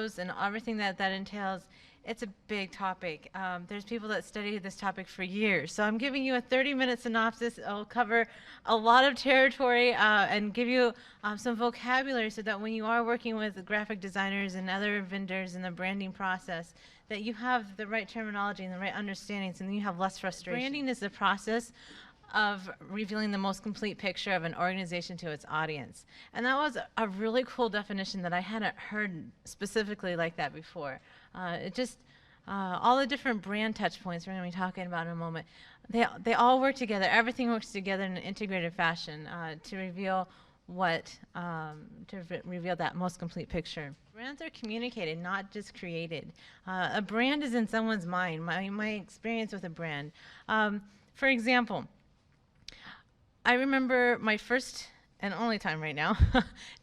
logos and everything that entails, it's a big topic. There's people that study this topic for years. So I'm giving you a 30-minute synopsis. It'll cover a lot of territory and give you some vocabulary so that when you are working with graphic designers and other vendors in the branding process, that you have the right terminology and the right understandings, and then you have less frustration. Branding is the process of revealing the most complete picture of an organization to its audience. And that was a really cool definition that I hadn't heard specifically like that before. All the different brand touch points we're going to be talking about in a moment, they all work together. Everything works together in an integrated fashion to reveal reveal that most complete picture. Brands are communicated, not just created. A brand is in someone's mind. My experience with a brand. For example, I remember my first and only time right now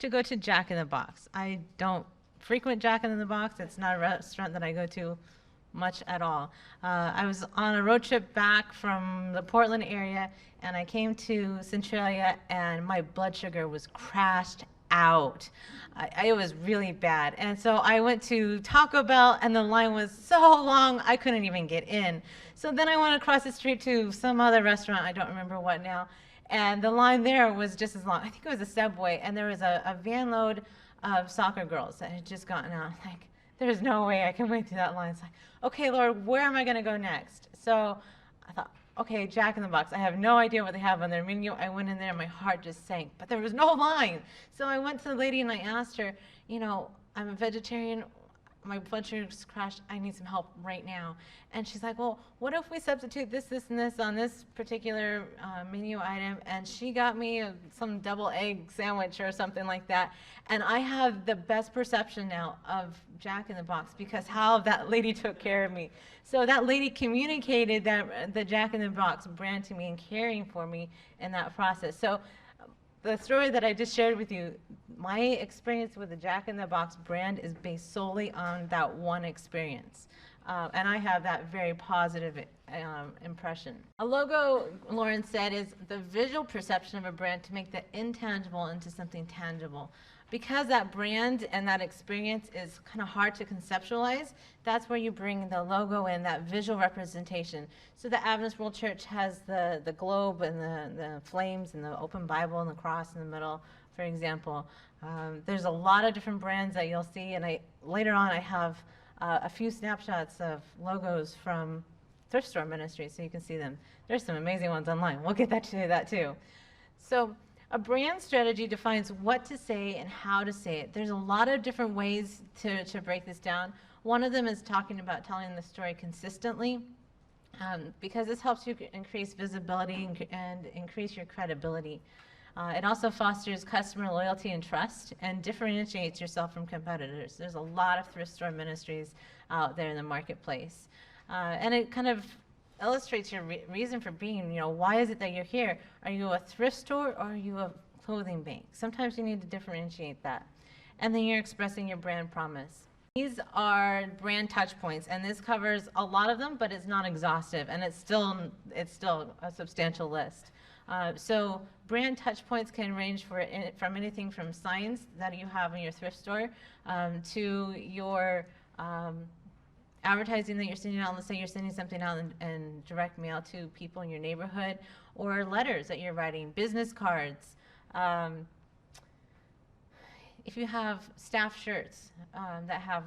to go to Jack in the Box. I don't frequent Jack in the Box. It's not a restaurant that I go to much at all. I was on a road trip back from the Portland area, and I came to Centralia, and my blood sugar was crashed out. It was really bad. And so I went to Taco Bell, and the line was so long, I couldn't even get in. So then I went across the street to some other restaurant, I don't remember what now, and the line there was just as long. I think it was a Subway, and there was a van load of soccer girls that had just gotten out. Like, there's no way I can wait through that line. It's like, okay, Lord, where am I going to go next? So I thought, okay, Jack in the Box. I have no idea what they have on their menu. I went in there, and my heart just sank, but there was no line. So I went to the lady, and I asked her, you know, I'm a vegetarian. My blood sugar's crashed. I need some help right now. And she's like, well, what if we substitute this, this, and this on this particular menu item? And she got me some double egg sandwich or something like that. And I have the best perception now of Jack in the Box because how that lady took care of me. So that lady communicated the Jack in the Box brand to me and caring for me in that process. So the story that I just shared with you, my experience with the Jack in the Box brand is based solely on that one experience. And I have that very positive impression. A logo, Lauren said, is the visual perception of a brand to make the intangible into something tangible. Because that brand and that experience is kind of hard to conceptualize, that's where you bring the logo in, that visual representation. So the Adventist World Church has the globe and the flames and the open Bible and the cross in the middle, for example. There's a lot of different brands that you'll see, and later on I have a few snapshots of logos from thrift store ministry so you can see them. There's some amazing ones online. We'll get to that too. So a brand strategy defines what to say and how to say it. There's a lot of different ways to break this down. One of them is talking about telling the story consistently, because this helps you increase visibility and increase your credibility. It also fosters customer loyalty and trust and differentiates yourself from competitors. There's a lot of thrift store ministries out there in the marketplace. And it kind of illustrates your reason for being. You know, why is it that you're here? Are you a thrift store or are you a clothing bank? Sometimes you need to differentiate that. And then you're expressing your brand promise. These are brand touch points, and this covers a lot of them, but it's not exhaustive, and it's still a substantial list. So brand touch points can range from anything from signs that you have in your thrift store to your advertising that you're sending out. Let's say you're sending something out in direct mail to people in your neighborhood, or letters that you're writing, business cards. If you have staff shirts that have,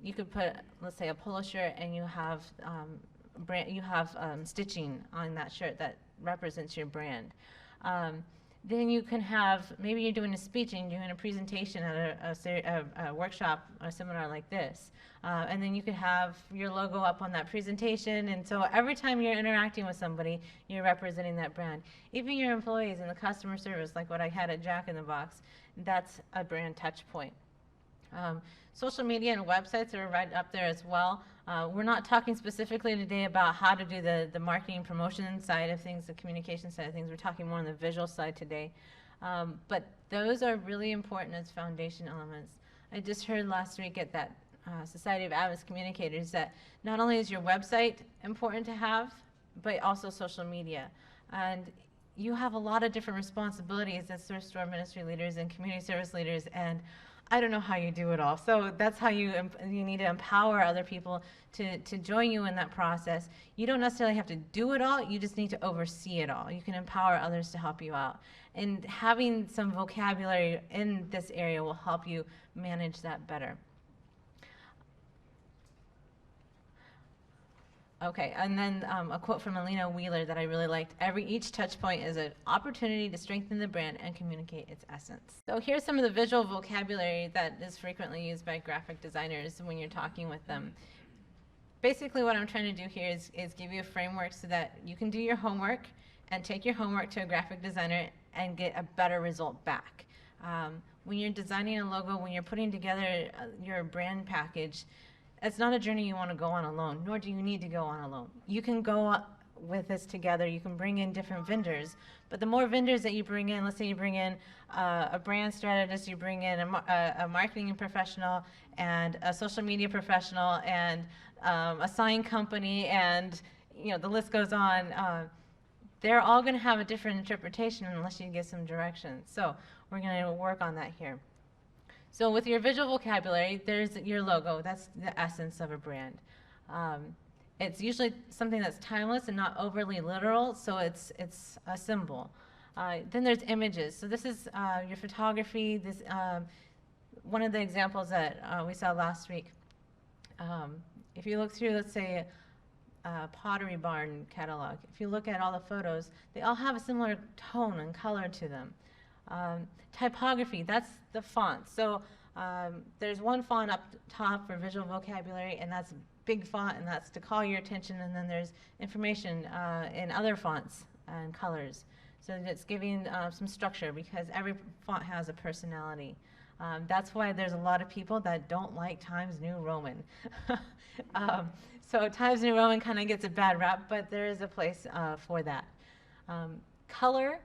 you could put, let's say, a polo shirt, and you have stitching on that shirt that represents your brand. Then you can have, maybe you're doing a speech and you're doing a presentation at a workshop or a seminar like this. And then you could have your logo up on that presentation. And so every time you're interacting with somebody, you're representing that brand. Even your employees in the customer service, like what I had at Jack in the Box, that's a brand touch point. Social media and websites are right up there as well. We're not talking specifically today about how to do the marketing and promotion side of things, the communication side of things. We're talking more on the visual side today. But those are really important as foundation elements. I just heard last week at that Society of Adventist Communicators that not only is your website important to have, but also social media. And you have a lot of different responsibilities as thrift store ministry leaders and community service leaders, and I don't know how you do it all. So that's how you need to empower other people to join you in that process. You don't necessarily have to do it all. You just need to oversee it all. You can empower others to help you out. And having some vocabulary in this area will help you manage that better. Okay, and then a quote from Alina Wheeler that I really liked. Each touch point is an opportunity to strengthen the brand and communicate its essence. So here's some of the visual vocabulary that is frequently used by graphic designers when you're talking with them. Basically what I'm trying to do here is give you a framework so that you can do your homework and take your homework to a graphic designer and get a better result back. When you're designing a logo, when you're putting together your brand package, it's not a journey you want to go on alone, nor do you need to go on alone. You can go with this together. You can bring in different vendors, but the more vendors that you bring in, let's say you bring in a brand strategist, you bring in a marketing professional and a social media professional and a sign company, and the list goes on. They're all going to have a different interpretation unless you give some direction. So we're going to work on that here. So with your visual vocabulary, there's your logo. That's the essence of a brand. It's usually something that's timeless and not overly literal, so it's a symbol. Then there's images. So this is your photography. This one of the examples that we saw last week. If you look through, let's say, Pottery Barn catalog, if you look at all the photos, they all have a similar tone and color to them. Typography, that's the font. So there's one font up top for visual vocabulary, and that's big font, and that's to call your attention, and then there's information in other fonts and colors. So it's giving some structure because every font has a personality. That's why there's a lot of people that don't like Times New Roman. So Times New Roman kind of gets a bad rap, but there is a place for that. Color,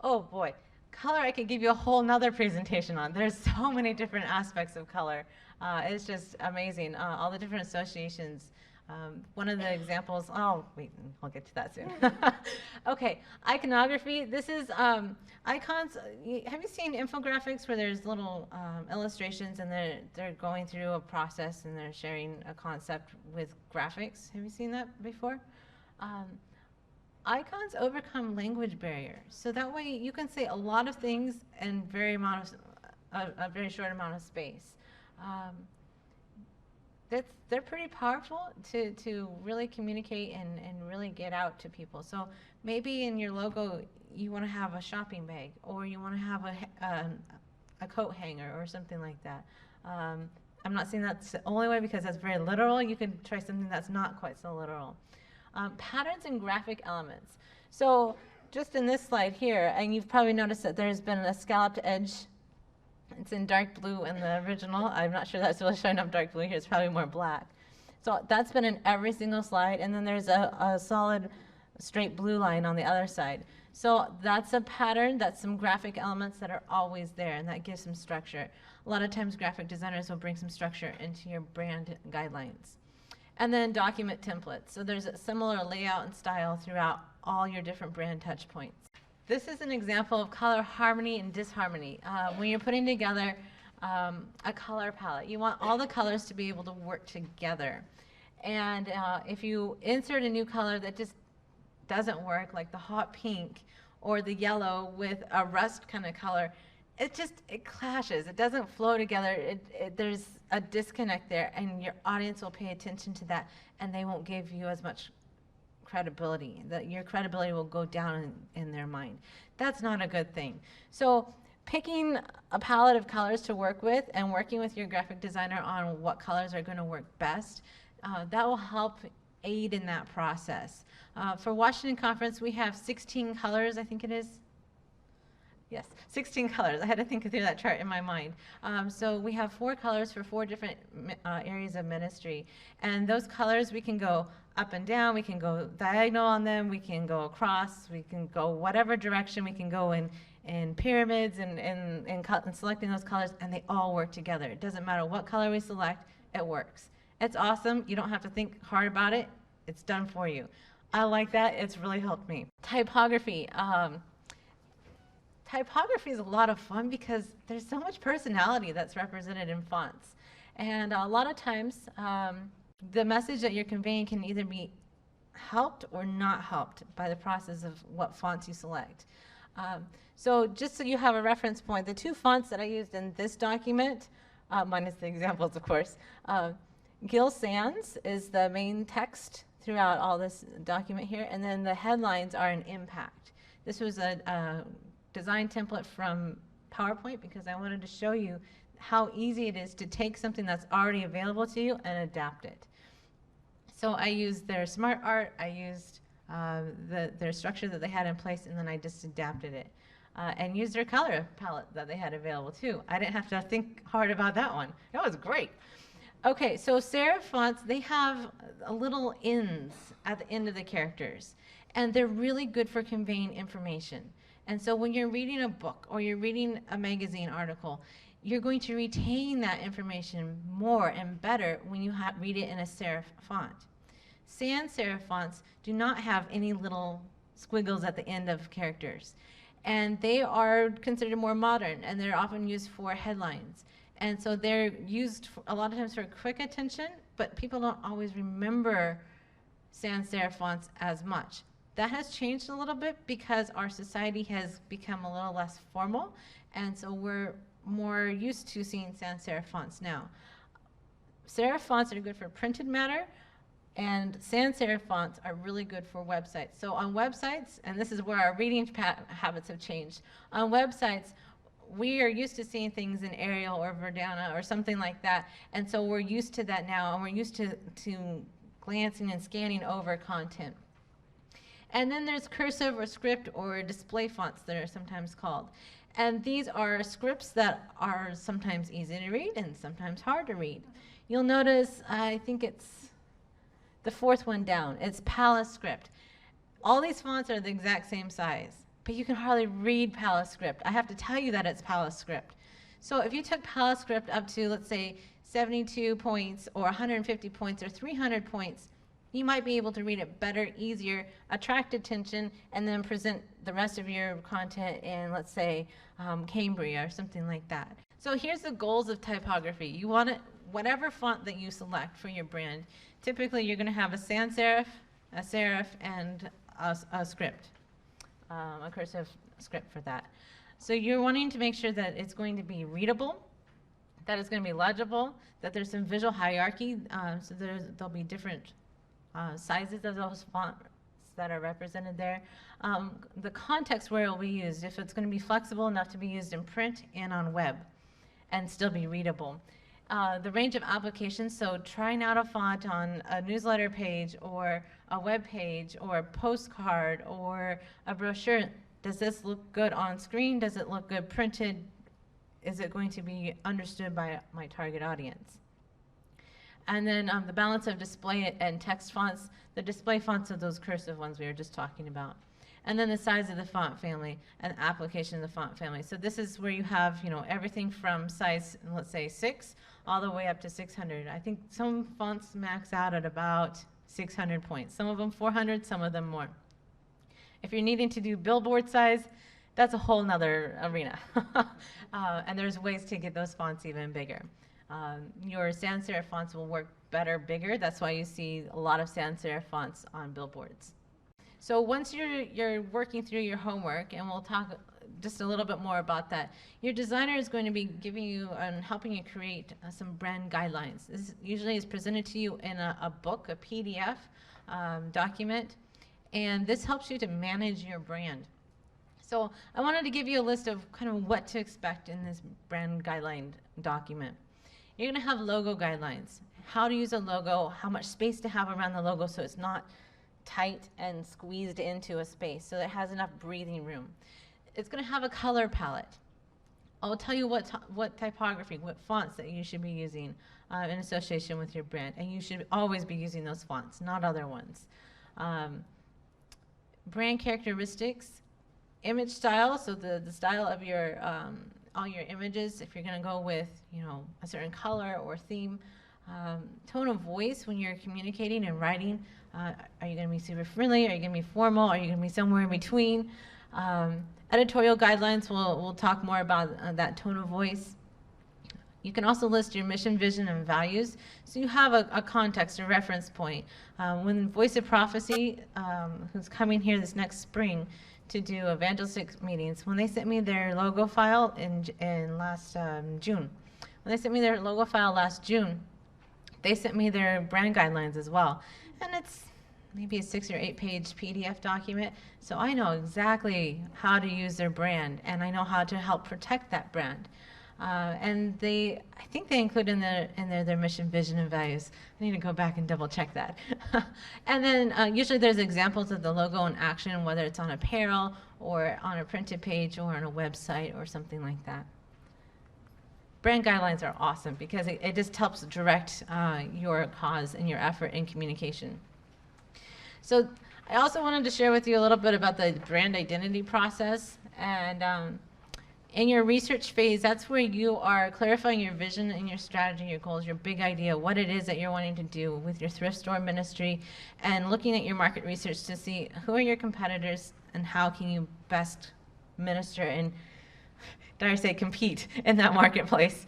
oh boy. Color, I could give you a whole nother presentation on. There's so many different aspects of color. It's just amazing, all the different associations. One of the examples, oh, wait, I'll get to that soon. Okay, iconography. This is icons. Have you seen infographics where there's little illustrations and they're going through a process and they're sharing a concept with graphics? Have you seen that before? Icons overcome language barriers, so that way you can say a lot of things in a very short amount of space. They're pretty powerful to really communicate and really get out to people. So maybe in your logo you want to have a shopping bag, or you want to have a coat hanger or something like that. I'm not saying that's the only way because that's very literal. You could try something that's not quite so literal. Patterns and graphic elements. So just in this slide here, and you've probably noticed that there's been a scalloped edge. It's in dark blue in the original. I'm not sure that's really showing up dark blue here. It's probably more black. So that's been in every single slide. And then there's a solid straight blue line on the other side. So that's a pattern. That's some graphic elements that are always there, and that gives some structure. A lot of times graphic designers will bring some structure into your brand guidelines. And then document templates. So there's a similar layout and style throughout all your different brand touch points. This is an example of color harmony and disharmony. When you're putting together a color palette, you want all the colors to be able to work together. And if you insert a new color that just doesn't work, like the hot pink or the yellow with a rust kind of color, it clashes. It doesn't flow together. There's a disconnect there, and your audience will pay attention to that, and they won't give you as much credibility. Your credibility will go down in their mind. That's not a good thing. So picking a palette of colors to work with and working with your graphic designer on what colors are going to work best, that will help aid in that process. For Washington Conference, we have 16 colors, I think it is. Yes, 16 colors. I had to think through that chart in my mind. So we have 4 colors for 4 different areas of ministry. And those colors, we can go up and down, we can go diagonal on them, we can go across, we can go whatever direction, we can go in pyramids and selecting those colors, and they all work together. It doesn't matter what color we select, it works. It's awesome. You don't have to think hard about it. It's done for you. I like that. It's really helped me. Typography. typography is a lot of fun because there's so much personality that's represented in fonts. And a lot of times, the message that you're conveying can either be helped or not helped by the process of what fonts you select. So just so you have a reference point, the two fonts that I used in this document, minus the examples, of course, Gill Sans is the main text throughout all this document here, and then the headlines are an impact. This was a design template from PowerPoint because I wanted to show you how easy it is to take something that's already available to you and adapt it. So I used their smart art, I used their structure that they had in place, and then I just adapted it. And used their color palette that they had available too. I didn't have to think hard about that one. That was great. Okay, so serif fonts, they have a little ends at the end of the characters, and they're really good for conveying information. And so when you're reading a book or you're reading a magazine article, you're going to retain that information more and better when you read it in a serif font. Sans serif fonts do not have any little squiggles at the end of characters. And they are considered more modern, and they're often used for headlines. And so they're used a lot of times for quick attention, but people don't always remember sans serif fonts as much. That has changed a little bit because our society has become a little less formal, and so we're more used to seeing sans serif fonts now. Serif fonts are good for printed matter, and sans serif fonts are really good for websites. So on websites, and this is where our reading habits have changed, on websites, we are used to seeing things in Arial or Verdana or something like that, and so we're used to that now, and we're used to glancing and scanning over content. And then there's cursive or script or display fonts that are sometimes called. And these are scripts that are sometimes easy to read and sometimes hard to read. You'll notice, I think it's the fourth one down, it's Palace script. All these fonts are the exact same size, but you can hardly read Palace script. I have to tell you that it's Palace script. So if you took Palace script up to, let's say, 72 points or 150 points or 300 points, you might be able to read it better, easier, attract attention, and then present the rest of your content in, let's say, Cambria or something like that. So here's the goals of typography. You want it, whatever font that you select for your brand, typically you're going to have a sans serif, a serif, and a script, a cursive script for that. So you're wanting to make sure that it's going to be readable, that it's going to be legible, that there's some visual hierarchy, so there'll be different sizes of those fonts that are represented there. The context where it will be used, if it's going to be flexible enough to be used in print and on web and still be readable. The range of applications, so trying out a font on a newsletter page or a web page or a postcard or a brochure. Does this look good on screen? Does it look good printed? Is it going to be understood by my target audience? And then the balance of display and text fonts, the display fonts are those cursive ones we were just talking about. And then the size of the font family and application of the font family. So this is where you have, everything from size, let's say 6, all the way up to 600. I think some fonts max out at about 600 points. Some of them 400, some of them more. If you're needing to do billboard size, that's a whole nother arena. And there's ways to get those fonts even bigger. Your sans serif fonts will work better, bigger. That's why you see a lot of sans serif fonts on billboards. So once you're working through your homework, and we'll talk just a little bit more about that, your designer is going to be giving you and helping you create some brand guidelines. This usually is presented to you in a book, a PDF document, and this helps you to manage your brand. So I wanted to give you a list of kind of what to expect in this brand guideline document. You're going to have logo guidelines, how to use a logo, how much space to have around the logo so it's not tight and squeezed into a space, so it has enough breathing room. It's going to have a color palette. I'll tell you what typography, what fonts that you should be using in association with your brand, and you should always be using those fonts, not other ones. Brand characteristics, image style, so the style of your all your images, if you're going to go with a certain color or theme. Tone of voice when you're communicating and writing. Are you going to be super friendly? Are you going to be formal? Are you going to be somewhere in between? Editorial guidelines, we'll talk more about that tone of voice. You can also list your mission, vision, and values, so you have a context, a reference point. When Voice of Prophecy, who's coming here this next spring to do evangelistic meetings, when they sent me their logo file in last June, when they sent me their logo file last June, they sent me their brand guidelines as well. And it's maybe a 6 or 8 page PDF document, so I know exactly how to use their brand, and I know how to help protect that brand. And I think they include in their mission, vision, and values. I need to go back and double check that. And then usually there's examples of the logo in action, whether it's on apparel or on a printed page or on a website or something like that. Brand guidelines are awesome because it just helps direct your cause and your effort in communication. So I also wanted to share with you a little bit about the brand identity process. And in your research phase, that's where you are clarifying your vision and your strategy, your goals, your big idea, what it is that you're wanting to do with your thrift store ministry, and looking at your market research to see who are your competitors and how can you best minister and, dare I say, compete in that marketplace.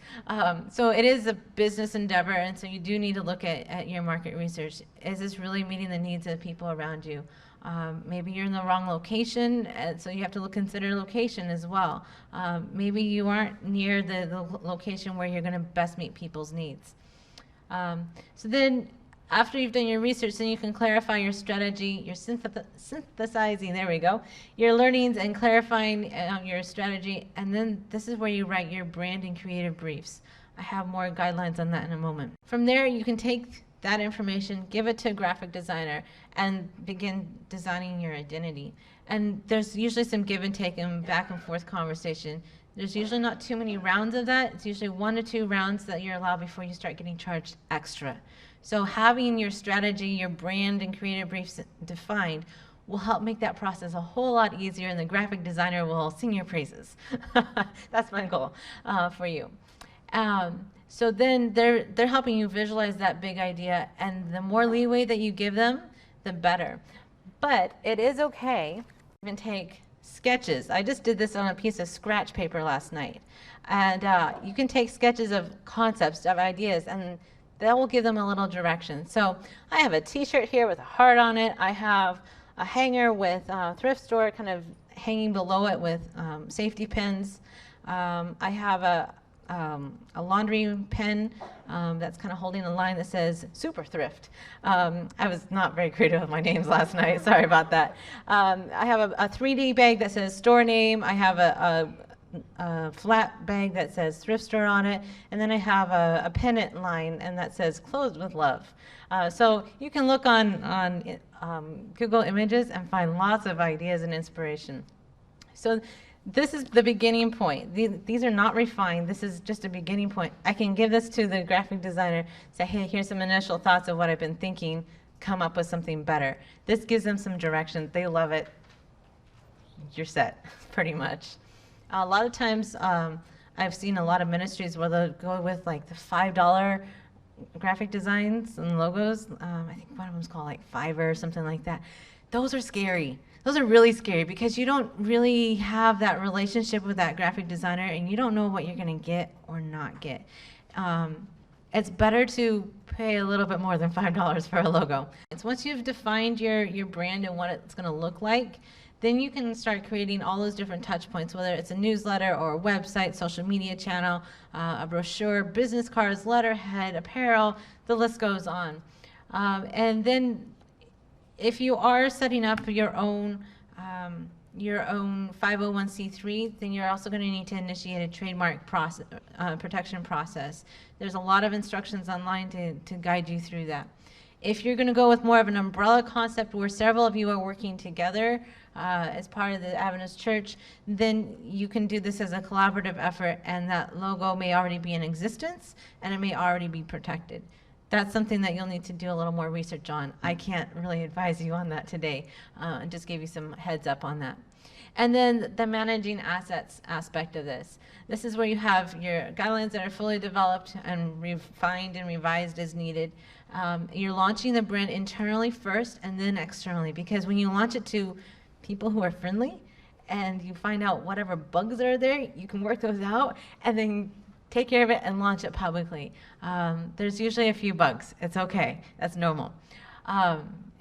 So it is a business endeavor, and so you do need to look at your market research. Is this really meeting the needs of people around you? Maybe you're in the wrong location, so you have to consider location as well. Maybe you aren't near the location where you're going to best meet people's needs. So then, after you've done your research, then you can clarify your strategy, your synthesizing, there we go, your learnings and clarifying your strategy, and then this is where you write your brand and creative briefs. I have more guidelines on that in a moment. From there, you can take that information, give it to a graphic designer, and begin designing your identity. And there's usually some give and take and back and forth conversation. There's usually not too many rounds of that. It's usually 1 to 2 rounds that you're allowed before you start getting charged extra. So having your strategy, your brand, and creative briefs defined will help make that process a whole lot easier, and the graphic designer will sing your praises. That's my goal for you. So then they're helping you visualize that big idea, and the more leeway that you give them, the better. But it is okay to even take sketches. I just did this on a piece of scratch paper last night. And you can take sketches of concepts, of ideas, and that will give them a little direction. So I have a t-shirt here with a heart on it. I have a hanger with thrift store kind of hanging below it with safety pins. I have a laundry pen that's kind of holding a line that says super thrift. I was not very creative with my names last night. Sorry about that. I have a 3D bag that says store name. I have a flat bag that says thrift store on it. And then I have a pennant line and that says closed with love. So you can look on Google Images and find lots of ideas and inspiration. So this is the beginning point. These are not refined. This is just a beginning point. I can give this to the graphic designer, say, hey, here's some initial thoughts of what I've been thinking, come up with something better. This gives them some direction. They love it. You're set, pretty much. A lot of times, I've seen a lot of ministries where they'll go with like the $5 graphic designs and logos. I think one of them's called like Fiverr or something like that. Those are scary. Those are really scary because you don't really have that relationship with that graphic designer and you don't know what you're going to get or not get. It's better to pay a little bit more than $5 for a logo. It's once you've defined your brand and what it's going to look like, then you can start creating all those different touch points, whether it's a newsletter or a website, social media channel, a brochure, business cards, letterhead, apparel, the list goes on. And then if you are setting up your own 501c3, then you're also going to need to initiate a trademark process, protection process. There's a lot of instructions online to guide you through that. If you're going to go with more of an umbrella concept where several of you are working together as part of the Adventist Church, then you can do this as a collaborative effort, and that logo may already be in existence and it may already be protected. That's something that you'll need to do a little more research on. I can't really advise you on that today. I just gave you some heads up on that. And then the managing assets aspect of this. This is where you have your guidelines that are fully developed and refined and revised as needed. You're launching the brand internally first and then externally, because when you launch it to people who are friendly, and you find out whatever bugs are there, you can work those out and then take care of it and launch it publicly. There's usually a few bugs. It's okay. That's normal.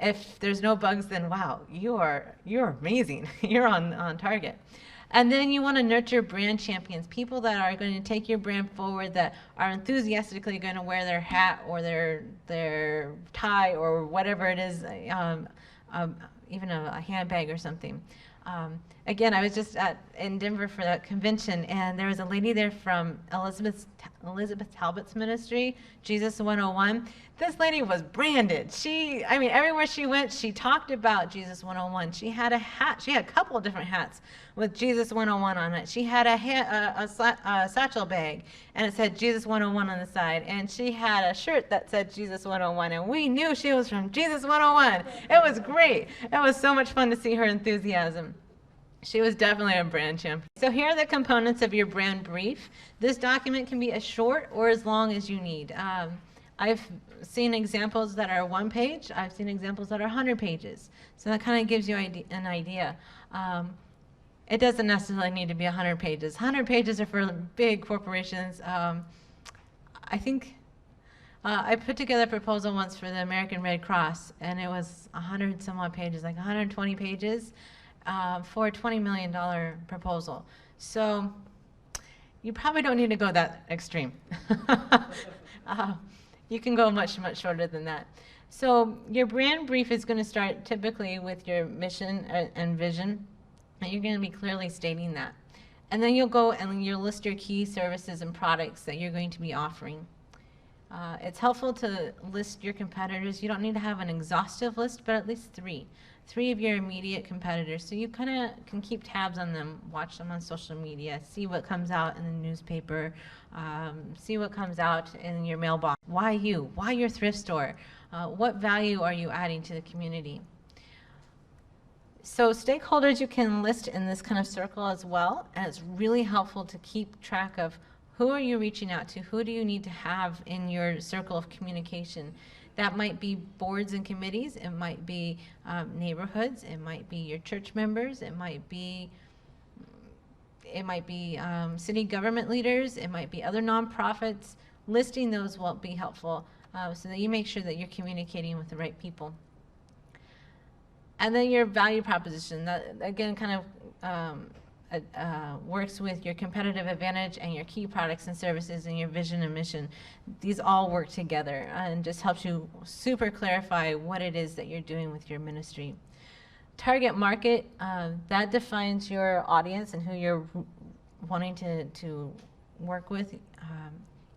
If there's no bugs, then wow, you're amazing. You're on target. And then you want to nurture brand champions, people that are going to take your brand forward, that are enthusiastically going to wear their hat or their tie or whatever it is, even a handbag or something. Again, I was just in Denver for that convention, and there was a lady there from Elizabeth Talbot's ministry, Jesus 101. This lady was branded. I mean, everywhere she went, she talked about Jesus 101. She had a hat. She had a couple of different hats with Jesus 101 on it. She had a satchel bag, and it said Jesus 101 on the side. And she had a shirt that said Jesus 101, and we knew she was from Jesus 101. It was great. It was so much fun to see her enthusiasm. She was definitely a brand champion. So here are the components of your brand brief. This document can be as short or as long as you need. I've seen examples that are 1 page. I've seen examples that are 100 pages. So that kind of gives you an idea. It doesn't necessarily need to be 100 pages. 100 pages are for big corporations. I think I put together a proposal once for the American Red Cross, and it was 100 some odd pages, like 120 pages. For a $20 million proposal. So you probably don't need to go that extreme. You can go much, much shorter than that. So your brand brief is going to start typically with your mission and vision, and you're going to be clearly stating that. And then you'll go and you'll list your key services and products that you're going to be offering. It's helpful to list your competitors. You don't need to have an exhaustive list, but at least three of your immediate competitors, so you kind of can keep tabs on them, watch them on social media, see what comes out in the newspaper, see what comes out in your mailbox. Why you? Why your thrift store? What value are you adding to the community? So stakeholders you can list in this kind of circle as well, and it's really helpful to keep track of who are you reaching out to, who do you need to have in your circle of communication. That might be boards and committees, it might be neighborhoods, it might be your church members, it might be city government leaders, it might be other nonprofits. Listing those will be helpful so that you make sure that you're communicating with the right people. And then your value proposition, that again kind of works with your competitive advantage and your key products and services and your vision and mission. These all work together and just helps you super clarify what it is that you're doing with your ministry. Target market, that defines your audience and who you're wanting to work with.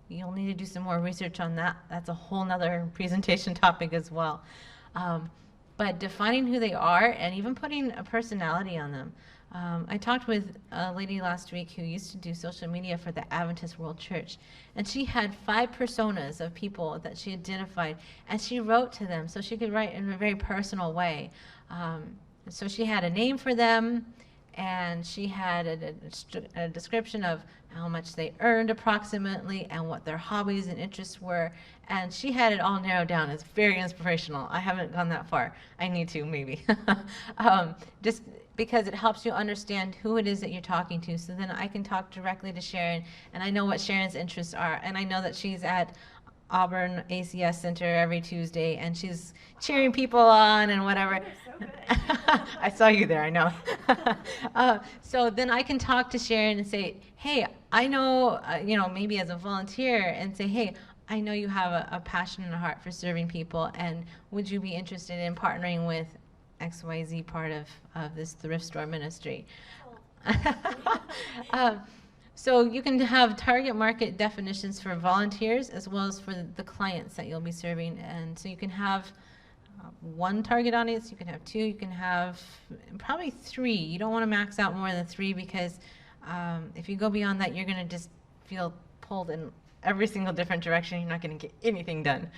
You'll need to do some more research on that. That's a whole nother presentation topic as well. But defining who they are and even putting a personality on them. I talked with a lady last week who used to do social media for the Adventist World Church, and she had 5 personas of people that she identified, and she wrote to them so she could write in a very personal way. So she had a name for them, and she had a description of how much they earned approximately and what their hobbies and interests were, and she had it all narrowed down. It's very inspirational. I haven't gone that far. I need to, maybe. Just because it helps you understand who it is that you're talking to, so then I can talk directly to Sharon, and I know what Sharon's interests are, and I know that she's at Auburn ACS Center every Tuesday, and she's cheering people on and whatever. I saw you there, I know. So then I can talk to Sharon and say, hey, I know, maybe as a volunteer, and say, hey, I know you have a passion and a heart for serving people, and would you be interested in partnering with XYZ part of this thrift store ministry? So you can have target market definitions for volunteers as well as for the clients that you'll be serving. And so you can have 1 target audience, you can have 2, you can have probably 3. You don't want to max out more than 3 because if you go beyond that, you're going to just feel pulled in every single different direction. You're not going to get anything done.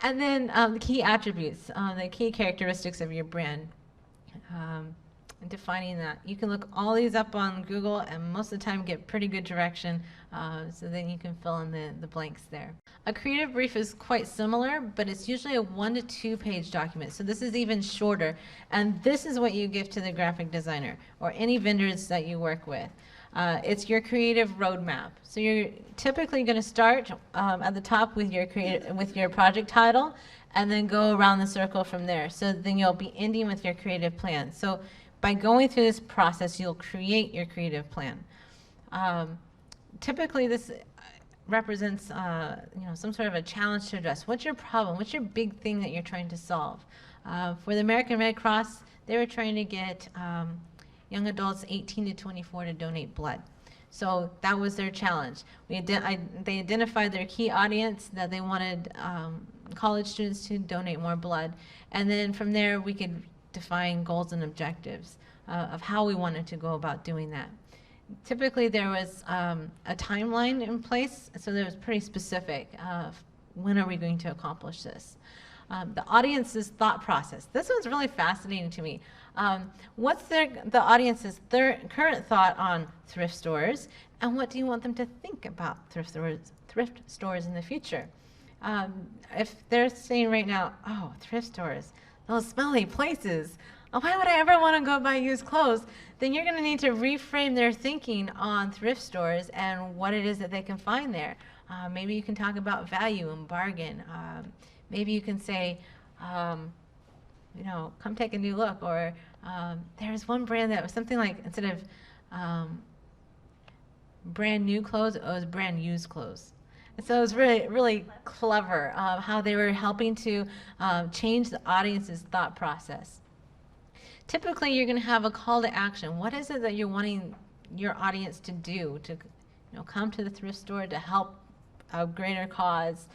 And then the key attributes, the key characteristics of your brand. defining that. You can look all these up on Google and most of the time get pretty good direction, so then you can fill in the blanks there. A creative brief is quite similar, but it's usually a 1 to 2 page document. So this is even shorter, and this is what you give to the graphic designer or any vendors that you work with. It's your creative roadmap. So you're typically going to start at the top with your project title, and then go around the circle from there. So then you'll be ending with your creative plan. So by going through this process, you'll create your creative plan. Typically, this represents some sort of a challenge to address. What's your problem? What's your big thing that you're trying to solve? For the American Red Cross, they were trying to get young adults 18 to 24 to donate blood. So that was their challenge. They identified their key audience, that they wanted college students to donate more blood. And then from there, we could define goals and objectives of how we wanted to go about doing that. Typically, there was a timeline in place, so that was pretty specific. When are we going to accomplish this? The audience's thought process. This one's really fascinating to me. What's the audience's current thought on thrift stores, and what do you want them to think about thrift stores in the future? If they're saying right now, oh, thrift stores, those smelly places, oh, why would I ever want to go buy used clothes? Then you're going to need to reframe their thinking on thrift stores and what it is that they can find there. Maybe you can talk about value and bargain. Maybe you can say, come take a new look. Or there's one brand that was something like, instead of brand new clothes, it was brand used clothes. And so it was really, really clever how they were helping to change the audience's thought process. Typically, you're going to have a call to action. What is it that you're wanting your audience to do to come to the thrift store to help a greater cause?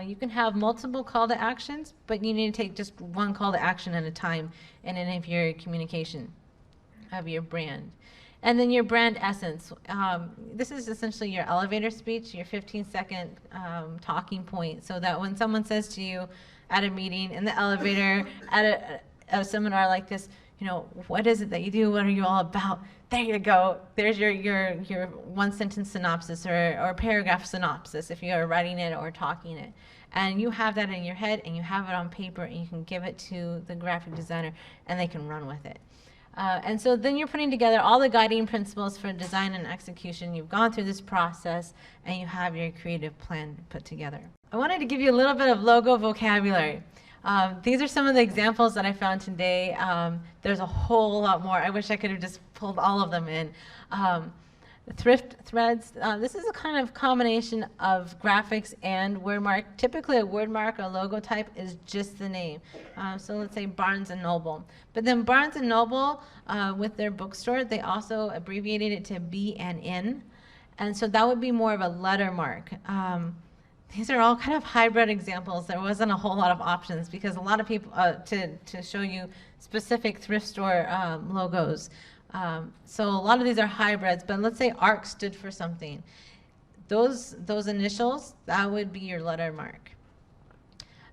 You can have multiple call to actions, but you need to take just one call to action at a time in any of your communication of your brand. And then your brand essence. This is essentially your elevator speech, your 15-second talking point, so that when someone says to you at a meeting, in the elevator, at a seminar like this, what is it that you do? What are you all about? There you go. There's your one-sentence synopsis or paragraph synopsis if you are writing it or talking it. And you have that in your head, and you have it on paper, and you can give it to the graphic designer, and they can run with it. And so then you're putting together all the guiding principles for design and execution. You've gone through this process, and you have your creative plan put together. I wanted to give you a little bit of logo vocabulary. These are some of the examples that I found today. There's a whole lot more. I wish I could have just pulled all of them in. The thrift threads. This is a kind of combination of graphics and word mark. Typically, a word mark or logo type is just the name. So let's say Barnes and Noble. But then Barnes and Noble, with their bookstore, they also abbreviated it to B&N. And so that would be more of a letter mark. These are all kind of hybrid examples. There wasn't a whole lot of options because a lot of people, to show you specific thrift store logos. So a lot of these are hybrids, but let's say ARC stood for something. Those initials, that would be your letter mark.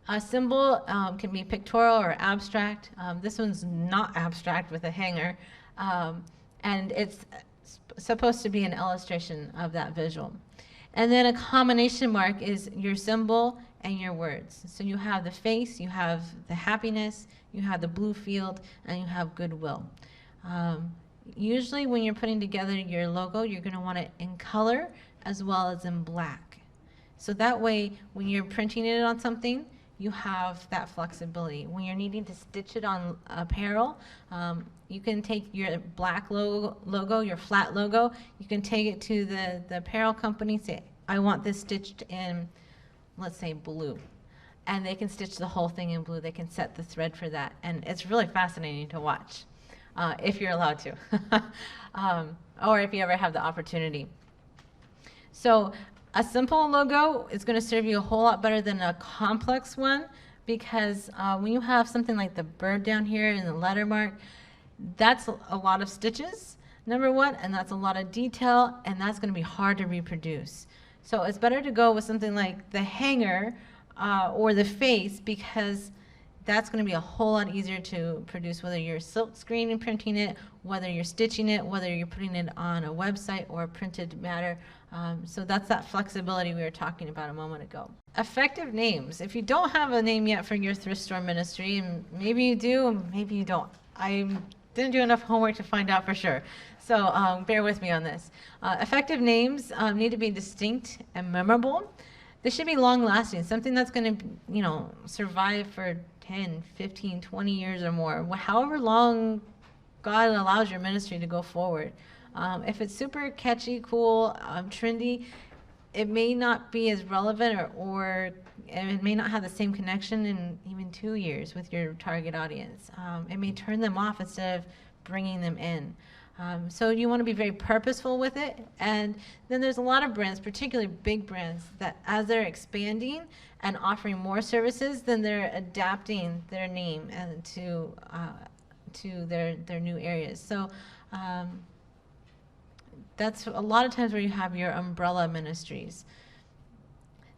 A symbol can be pictorial or abstract. This one's not abstract with a hanger, and it's supposed to be an illustration of that visual. And then a combination mark is your symbol and your words. So you have the face, you have the happiness, you have the blue field, and you have goodwill. Usually when you're putting together your logo, you're going to want it in color as well as in black. So that way, when you're printing it on something, you have that flexibility. When you're needing to stitch it on apparel, you can take your black logo, your flat logo, you can take it to the apparel company, say, I want this stitched in, let's say, blue. And they can stitch the whole thing in blue. They can set the thread for that. And it's really fascinating to watch, if you're allowed to, or if you ever have the opportunity. So a simple logo is going to serve you a whole lot better than a complex one, because when you have something like the bird down here and the letter mark, that's a lot of stitches, number one, and that's a lot of detail, and that's going to be hard to reproduce. So it's better to go with something like the hanger or the face, because that's going to be a whole lot easier to produce, whether you're silk screen and printing it, whether you're stitching it, whether you're putting it on a website or a printed matter. So that's that flexibility we were talking about a moment ago. Effective names. If you don't have a name yet for your thrift store ministry, and maybe you do, and maybe you don't. I didn't do enough homework to find out for sure. So bear with me on this. Effective names need to be distinct and memorable. They should be long lasting, something that's going to, survive for 10, 15, 20 years or more, however long God allows your ministry to go forward. If it's super catchy, cool, trendy, it may not be as relevant or it may not have the same connection in even 2 years with your target audience. It may turn them off instead of bringing them in. So you want to be very purposeful with it. And then there's a lot of brands, particularly big brands, that as they're expanding and offering more services, then they're adapting their name and to their new areas. So that's a lot of times where you have your umbrella ministries.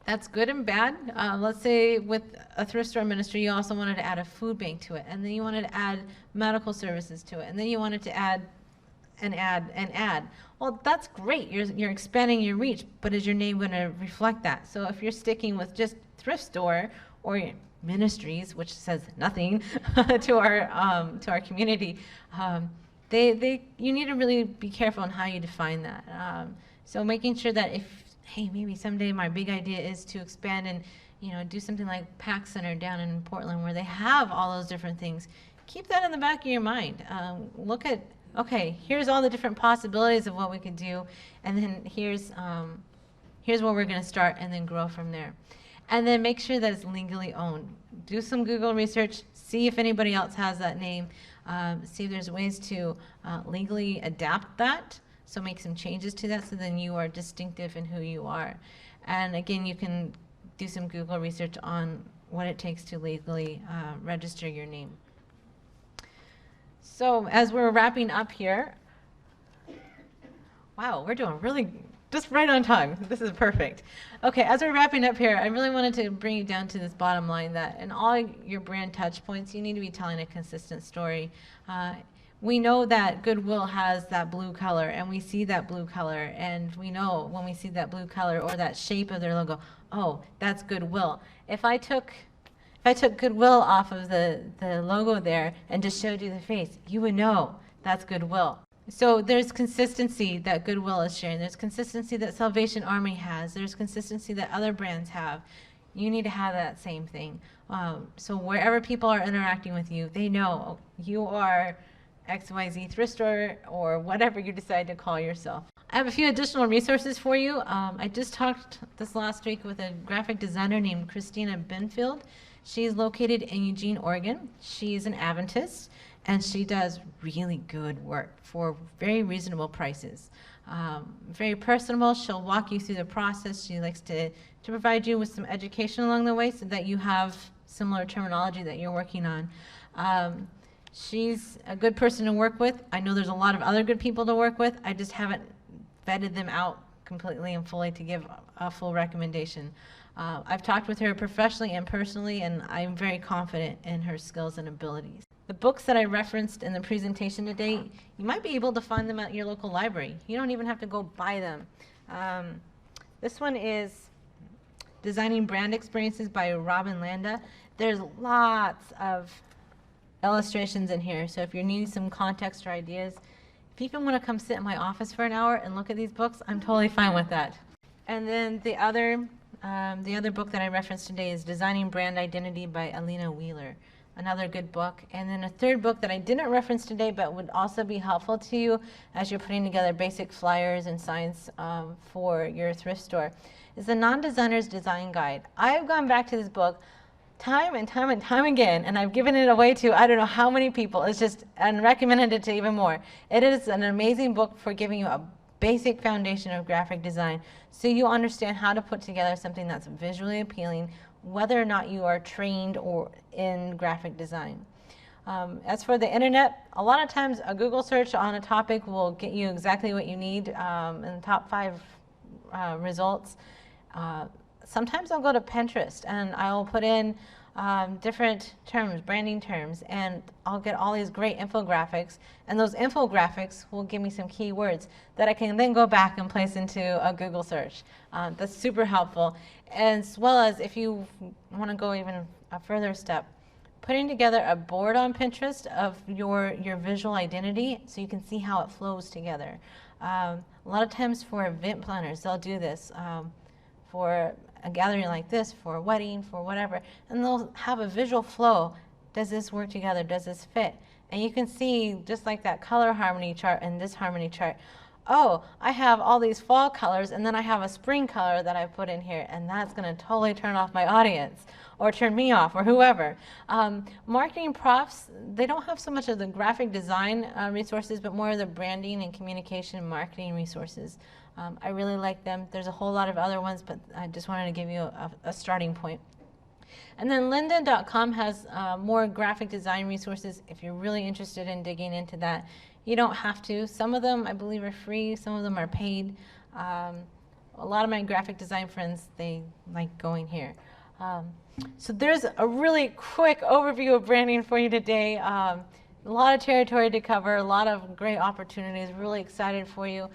That's good and bad. Let's say with a thrift store ministry, you also wanted to add a food bank to it, and then you wanted to add medical services to it, and then you wanted to add and add. Well, that's great. You're expanding your reach, but is your name going to reflect that? So if you're sticking with just thrift store or ministries, which says nothing to our community, you need to really be careful on how you define that. So making sure that hey, maybe someday my big idea is to expand and do something like Pack Center down in Portland where they have all those different things. Keep that in the back of your mind. Look at, okay, here's all the different possibilities of what we could do, and then here's where we're going to start, and then grow from there. And then make sure that it's legally owned. Do some Google research, see if anybody else has that name, see if there's ways to legally adapt that, so make some changes to that so then you are distinctive in who you are. And again, you can do some Google research on what it takes to legally register your name. So as we're wrapping up here, wow, we're doing really just right on time. This is perfect. Okay, as we're wrapping up here, I really wanted to bring you down to this bottom line that in all your brand touch points, you need to be telling a consistent story. We know that Goodwill has that blue color, and we see that blue color, and we know when we see that blue color or that shape of their logo, oh, that's Goodwill. If I took Goodwill off of the logo there and just showed you the face, you would know that's Goodwill. So there's consistency that Goodwill is sharing. There's consistency that Salvation Army has. There's consistency that other brands have. You need to have that same thing. So wherever people are interacting with you, they know you are XYZ thrift store or whatever you decide to call yourself. I have a few additional resources for you. I just talked this last week with a graphic designer named Christina Benfield. She's located in Eugene, Oregon. She's an Adventist, and she does really good work for very reasonable prices. Very personable. She'll walk you through the process. She likes to provide you with some education along the way so that you have similar terminology that you're working on. She's a good person to work with. I know there's a lot of other good people to work with. I just haven't vetted them out completely and fully to give a full recommendation. I've talked with her professionally and personally, and I'm very confident in her skills and abilities. The books that I referenced in the presentation today, you might be able to find them at your local library. You don't even have to go buy them. This one is Designing Brand Experiences by Robin Landa. There's lots of illustrations in here, so if you're needing some context or ideas, if you even want to come sit in my office for an hour and look at these books, I'm totally fine with that. And then the other book that I referenced today is Designing Brand Identity by Alina Wheeler, another good book. And then a third book that I didn't reference today but would also be helpful to you as you're putting together basic flyers and signs for your thrift store is the Non-Designer's Design Guide. I've gone back to this book time and time and time again, and I've given it away to I don't know how many people. It's just, and recommended it to even more. It is an amazing book for giving you a basic foundation of graphic design so you understand how to put together something that's visually appealing, whether or not you are trained or in graphic design. As for the internet, a lot of times a Google search on a topic will get you exactly what you need in the top 5 results. Sometimes I'll go to Pinterest and I'll put in different terms, branding terms, and I'll get all these great infographics, and those infographics will give me some keywords that I can then go back and place into a Google search. That's super helpful, as well as if you want to go even a further step, putting together a board on Pinterest of your visual identity so you can see how it flows together. A lot of times for event planners, they'll do this for a gathering like this, for a wedding, for whatever, and they'll have a visual flow. Does this work together? Does this fit? And you can see, just like that color harmony chart and this harmony chart, oh, I have all these fall colors, and then I have a spring color that I put in here, and that's going to totally turn off my audience, or turn me off, or whoever. Marketing profs, they don't have so much of the graphic design resources, but more of the branding and communication and marketing resources. I really like them. There's a whole lot of other ones, but I just wanted to give you a starting point. And then lynda.com has more graphic design resources if you're really interested in digging into that. You don't have to. Some of them, I believe, are free. Some of them are paid. A lot of my graphic design friends, they like going here. So there's a really quick overview of branding for you today. A lot of territory to cover, a lot of great opportunities. Really excited for you.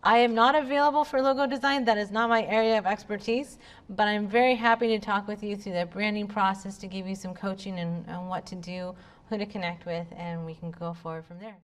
I am not available for logo design. That is not my area of expertise, but I'm very happy to talk with you through the branding process to give you some coaching and what to do, who to connect with, and we can go forward from there.